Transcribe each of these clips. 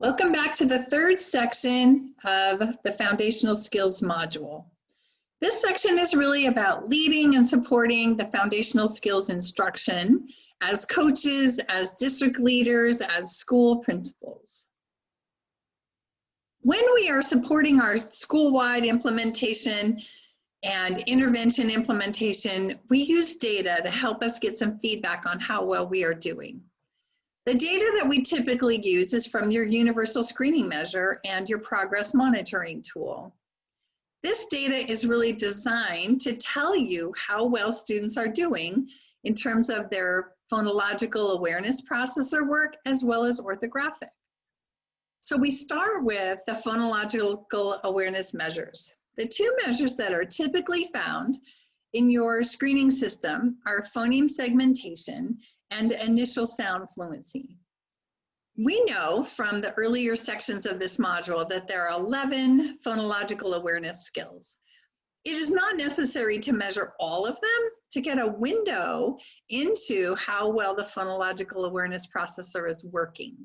Welcome back to the third section of the Foundational Skills module. This section is really about leading and supporting the foundational skills instruction as coaches, as district leaders, as school principals. When we are supporting our school-wide implementation and intervention implementation, we use data to help us get some feedback on how well we are doing. The data that we typically use is from your universal screening measure and your progress monitoring tool. This data is really designed to tell you how well students are doing in terms of their phonological awareness processor work as well as orthographic. So we start with the phonological awareness measures. The two measures that are typically found in your screening system are phoneme segmentation and initial sound fluency. We know from the earlier sections of this module that there are 11 phonological awareness skills. It is not necessary to measure all of them to get a window into how well the phonological awareness processor is working.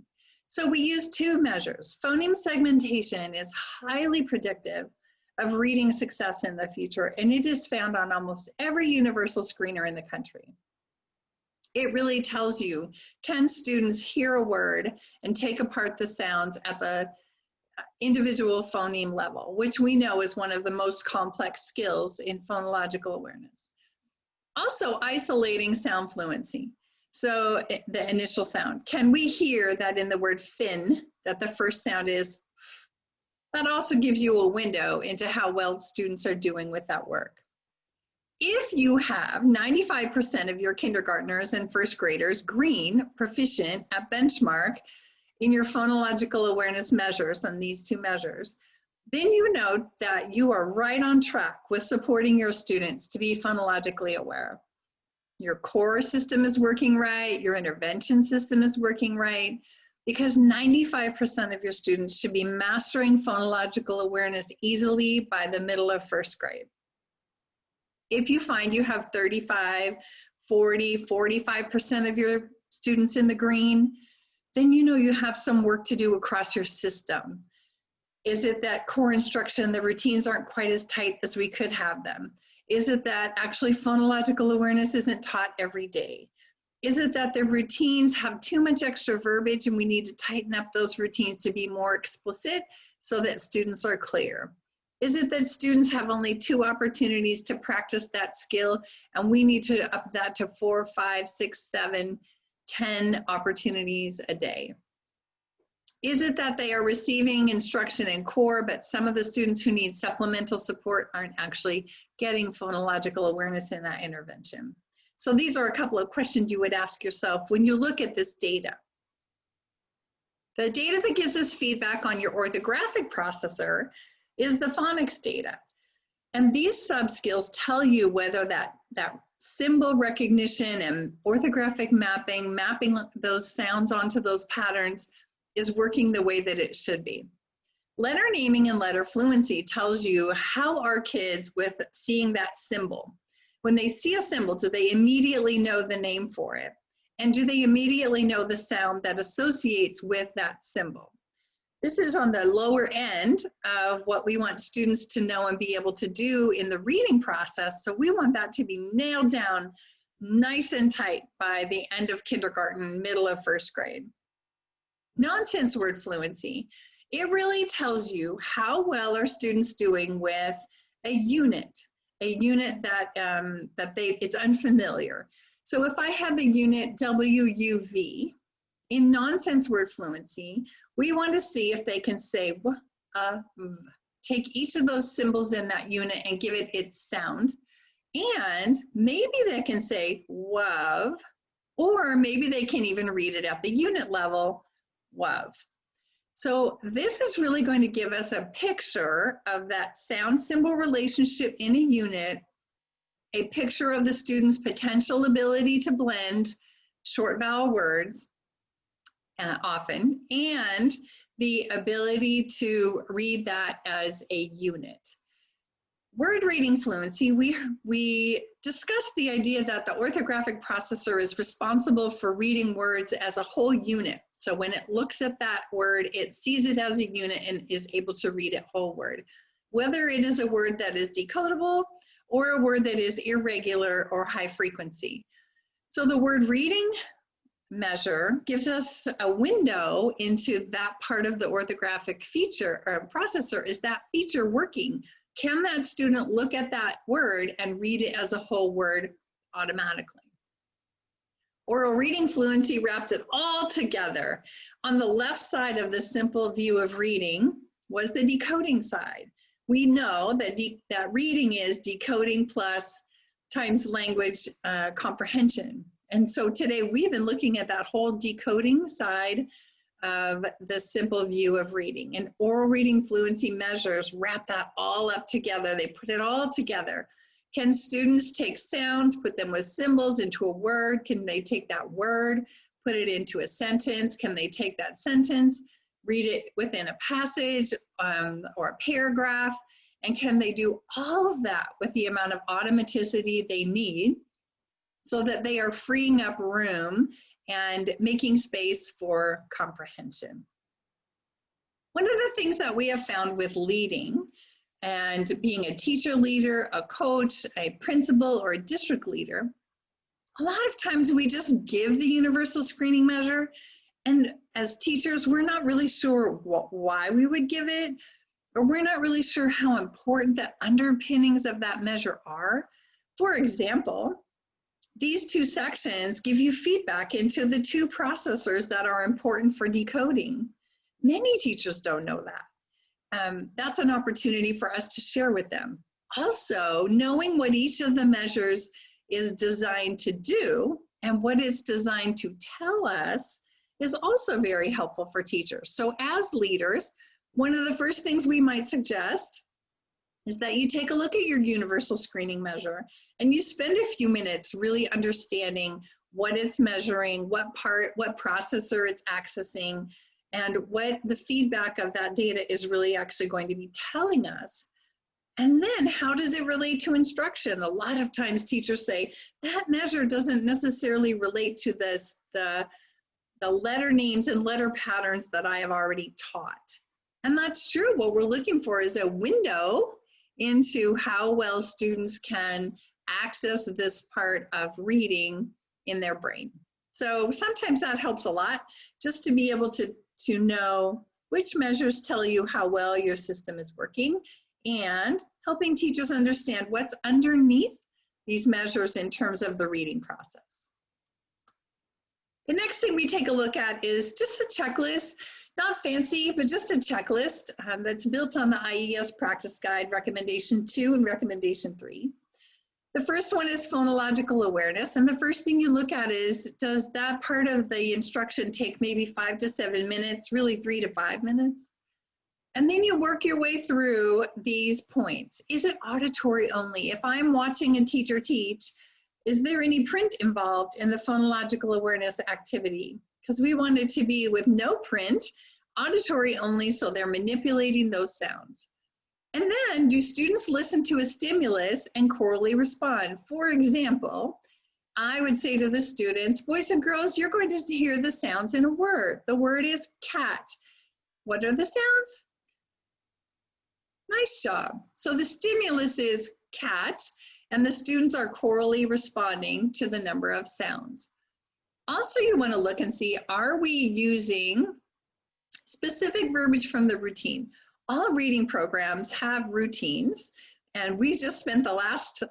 So we use two measures. Phoneme segmentation is highly predictive of reading success in the future, and it is found on almost every universal screener in the country. It really tells you, can students hear a word and take apart the sounds at the individual phoneme level, which we know is one of the most complex skills in phonological awareness. Also, isolating sound fluency. So the initial sound. Can we hear that in the word fin, that the first sound is? That also gives you a window into how well students are doing with that work. If you have 95% of your kindergartners and first graders green, proficient at benchmark in your phonological awareness measures on these two measures, then you know that you are right on track with supporting your students to be phonologically aware. Your core system is working right, your intervention system is working right, because 95% of your students should be mastering phonological awareness easily by the middle of first grade. If you find you have 35, 40, 45% of your students in the green, then you know you have some work to do across your system. Is it that core instruction, the routines aren't quite as tight as we could have them? Is it that actually phonological awareness isn't taught every day? Is it that the routines have too much extra verbiage and we need to tighten up those routines to be more explicit so that students are clear? Is it that students have only 2 opportunities to practice that skill and we need to up that to 4, 5, 6, 7, 10 opportunities a day? Is it that they are receiving instruction in core, but some of the students who need supplemental support aren't actually getting phonological awareness in that intervention? So these are a couple of questions you would ask yourself when you look at this data. The data that gives us feedback on your orthographic processor is the phonics data. And these sub-skills tell you whether that symbol recognition and orthographic mapping those sounds onto those patterns is working the way that it should be. Letter naming and letter fluency tells you how are kids with seeing that symbol. When they see a symbol, do they immediately know the name for it? And do they immediately know the sound that associates with that symbol? This is on the lower end of what we want students to know and be able to do in the reading process. So we want that to be nailed down nice and tight by the end of kindergarten, middle of first grade. Nonsense word fluency. It really tells you how well are students doing with a unit that it's unfamiliar. So if I have the unit WUV, in nonsense word fluency, we want to see if they can say w, v. Take each of those symbols in that unit and give it its sound. And maybe they can say WUV, or maybe they can even read it at the unit level, WUV. So this is really going to give us a picture of that sound symbol relationship in a unit, a picture of the student's potential ability to blend short vowel words, often, and the ability to read that as a unit. Word reading fluency, we discussed the idea that the orthographic processor is responsible for reading words as a whole unit. So when it looks at that word, it sees it as a unit and is able to read it whole word, whether it is a word that is decodable or a word that is irregular or high frequency. So the word reading measure gives us a window into that part of the orthographic feature or processor. Is that feature working? Can that student look at that word and read it as a whole word automatically? Oral reading fluency wraps it all together. On the left side of the simple view of reading was the decoding side. We know that that reading is decoding plus times language comprehension. And so today we've been looking at that whole decoding side of the simple view of reading. And oral reading fluency measures wrap that all up together. They put it all together. Can students take sounds, put them with symbols into a word? Can they take that word, put it into a sentence? Can they take that sentence, read it within a passage or a paragraph? And can they do all of that with the amount of automaticity they need so that they are freeing up room and making space for comprehension? One of the things that we have found with leading and being a teacher leader, a coach, a principal, or a district leader, a lot of times we just give the universal screening measure, and as teachers, we're not really sure why we would give it, or we're not really sure how important the underpinnings of that measure are. For example, these two sections give you feedback into the two processors that are important for decoding. Many teachers don't know that. That's an opportunity for us to share with them. Also, knowing what each of the measures is designed to do and what it's designed to tell us is also very helpful for teachers. So as leaders, one of the first things we might suggest is that you take a look at your universal screening measure and you spend a few minutes really understanding what it's measuring, what processor it's accessing, and what the feedback of that data is really actually going to be telling us. And then how does it relate to instruction? A lot of times teachers say, that measure doesn't necessarily relate to the letter names and letter patterns that I have already taught. And that's true. What we're looking for is a window into how well students can access this part of reading in their brain. So sometimes that helps a lot, just to be able to know which measures tell you how well your system is working, and helping teachers understand what's underneath these measures in terms of the reading process. The next thing we take a look at is just a checklist, not fancy, but just a checklist that's built on the IES Practice Guide Recommendation 2 and Recommendation 3. The first one is phonological awareness, and the first thing you look at is, does that part of the instruction take maybe 5 to 7 minutes, really 3 to 5 minutes? And then you work your way through these points. Is it auditory only? If I'm watching a teacher teach, is there any print involved in the phonological awareness activity? Because we want it to be with no print, auditory only, so they're manipulating those sounds. And then, do students listen to a stimulus and chorally respond? For example, I would say to the students, boys and girls, you're going to hear the sounds in a word. The word is cat. What are the sounds? Nice job. So the stimulus is cat, and the students are chorally responding to the number of sounds. Also, you want to look and see, are we using specific verbiage from the routine? All reading programs have routines, and we just spent the last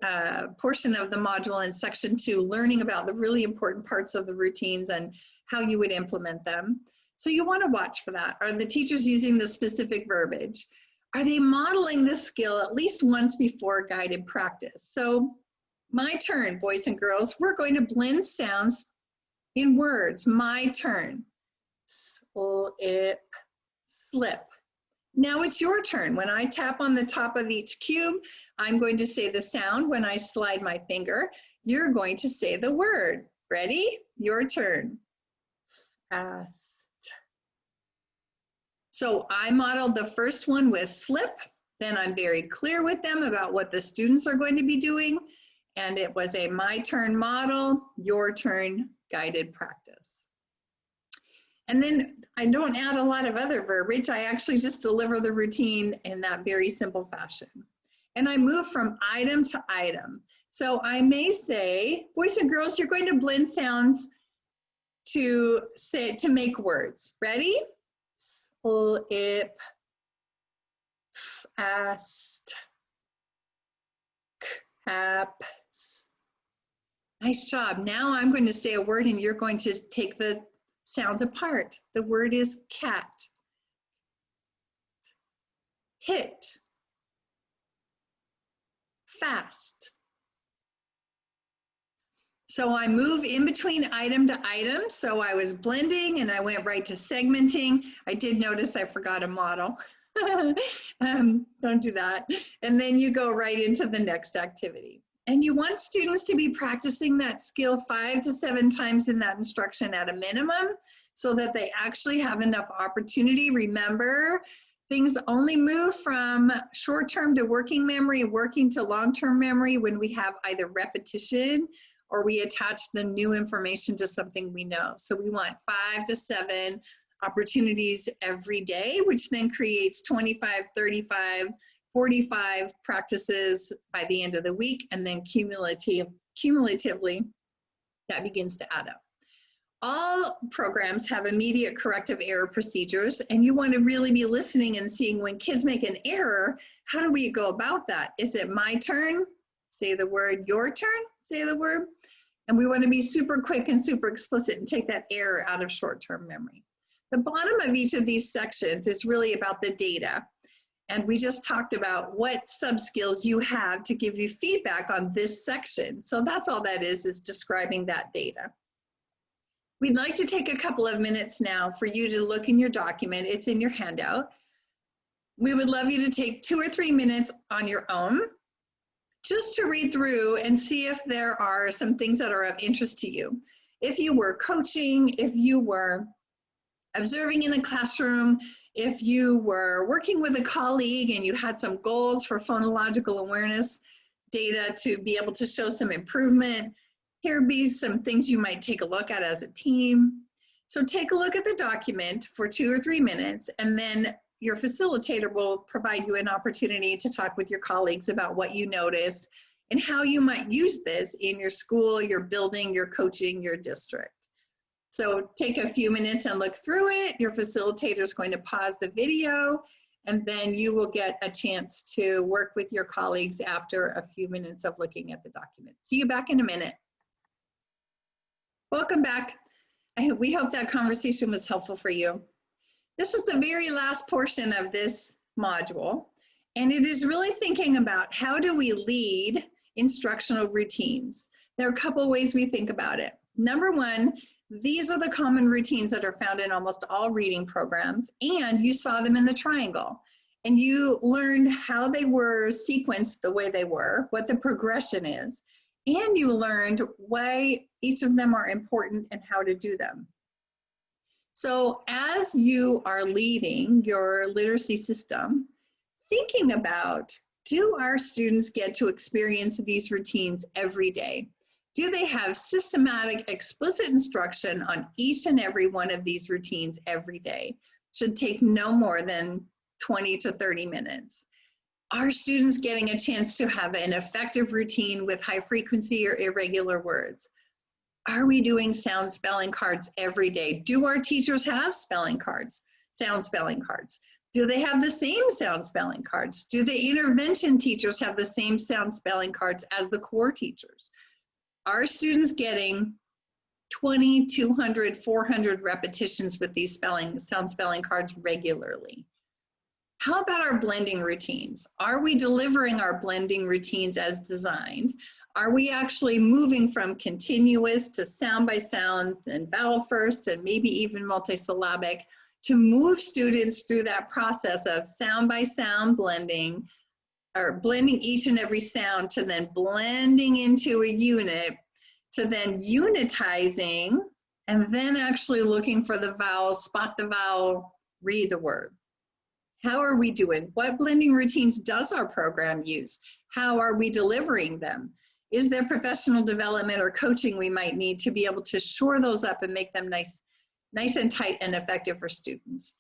portion of the module in section 2 learning about the really important parts of the routines and how you would implement them. So you want to watch for that. Are the teachers using the specific verbiage? Are they modeling this skill at least once before guided practice? So my turn, boys and girls, we're going to blend sounds in words. My turn. Slip, slip. Now it's your turn. When I tap on the top of each cube, I'm going to say the sound. When I slide my finger, you're going to say the word. Ready? Your turn. Fast. So I modeled the first one with slip. Then I'm very clear with them about what the students are going to be doing. And it was a my turn model, your turn guided practice. And then I don't add a lot of other verbiage. I actually just deliver the routine in that very simple fashion. And I move from item to item. So I may say, boys and girls, you're going to blend sounds to make words. Ready? Slip, fast, cap. Nice job. Now I'm going to say a word and you're going to take the sounds apart. The word is cat. Hit. Fast. So I move in between item to item. So I was blending and I went right to segmenting. I did notice I forgot a model. Don't do that. And then you go right into the next activity. And you want students to be practicing that skill 5 to 7 times in that instruction at a minimum so that they actually have enough opportunity. Remember, things only move from short-term to working memory, working to long-term memory when we have either repetition or we attach the new information to something we know. So we want 5 to 7 opportunities every day, which then creates 25, 35, 45 practices by the end of the week, and then cumulatively, that begins to add up. All programs have immediate corrective error procedures, and you want to really be listening and seeing when kids make an error, how do we go about that? Is it my turn? Say the word. Your turn? Say the word. And we want to be super quick and super explicit and take that error out of short-term memory. The bottom of each of these sections is really about the data. And we just talked about what sub-skills you have to give you feedback on this section. So that's all that is describing that data. We'd like to take a couple of minutes now for you to look in your document. It's in your handout. We would love you to take 2 or 3 minutes on your own just to read through and see if there are some things that are of interest to you. If you were coaching, if you were observing in a classroom, if you were working with a colleague and you had some goals for phonological awareness data to be able to show some improvement, here be some things you might take a look at as a team. So take a look at the document for 2 or 3 minutes, and then your facilitator will provide you an opportunity to talk with your colleagues about what you noticed and how you might use this in your school, your building, your coaching, your district. So take a few minutes and look through it. Your facilitator is going to pause the video, and then you will get a chance to work with your colleagues after a few minutes of looking at the document. See you back in a minute. Welcome back. We hope that conversation was helpful for you. This is the very last portion of this module, and it is really thinking about how do we lead instructional routines. There are a couple ways we think about it. Number one, these are the common routines that are found in almost all reading programs, and you saw them in the triangle. And you learned how they were sequenced the way they were, what the progression is, and you learned why each of them are important and how to do them. So as you are leading your literacy system, thinking about, do our students get to experience these routines every day? Do they have systematic, explicit instruction on each and every one of these routines every day? Should take no more than 20 to 30 minutes. Are students getting a chance to have an effective routine with high frequency or irregular words? Are we doing sound spelling cards every day? Do our teachers have spelling cards, sound spelling cards? Do they have the same sound spelling cards? Do the intervention teachers have the same sound spelling cards as the core teachers? Are students getting 20, 200, 400 repetitions with these sound spelling cards regularly? How about our blending routines? Are we delivering our blending routines as designed? Are we actually moving from continuous to sound by sound and vowel first and maybe even multisyllabic to move students through that process of sound by sound blending, or blending each and every sound to then blending into a unit, to then unitizing, and then actually looking for the vowel, spot the vowel, read the word. How are we doing? What blending routines does our program use? How are we delivering them? Is there professional development or coaching we might need to be able to shore those up and make them nice nice and tight and effective for students.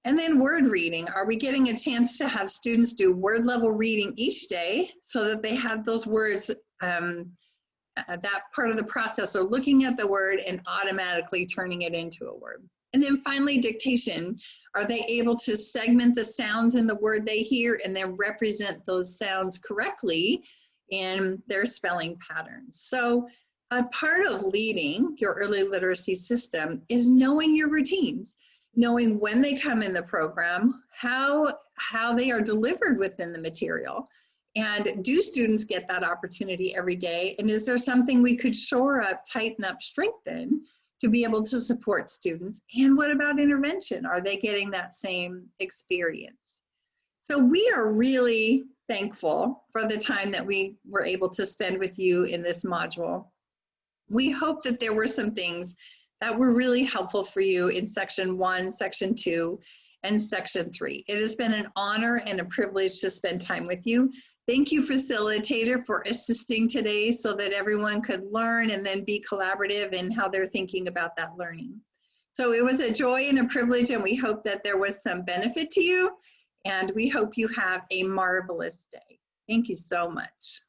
And then word reading. Are we getting a chance to have students do word level reading each day so that they have those words, that part of the process, or looking at the word and automatically turning it into a word? And then finally, dictation. Are they able to segment the sounds in the word they hear and then represent those sounds correctly in their spelling patterns? So a part of leading your early literacy system is knowing your routines, knowing when they come in the program, how they are delivered within the material, and do students get that opportunity every day? And is there something we could shore up, tighten up, strengthen to be able to support students? And what about intervention? Are they getting that same experience? So we are really thankful for the time that we were able to spend with you in this module. We hope that there were some things that were really helpful for you in section 1, section 2, and section 3. It has been an honor and a privilege to spend time with you. Thank you, facilitator, for assisting today so that everyone could learn and then be collaborative in how they're thinking about that learning. So it was a joy and a privilege, and we hope that there was some benefit to you, and we hope you have a marvelous day. Thank you so much.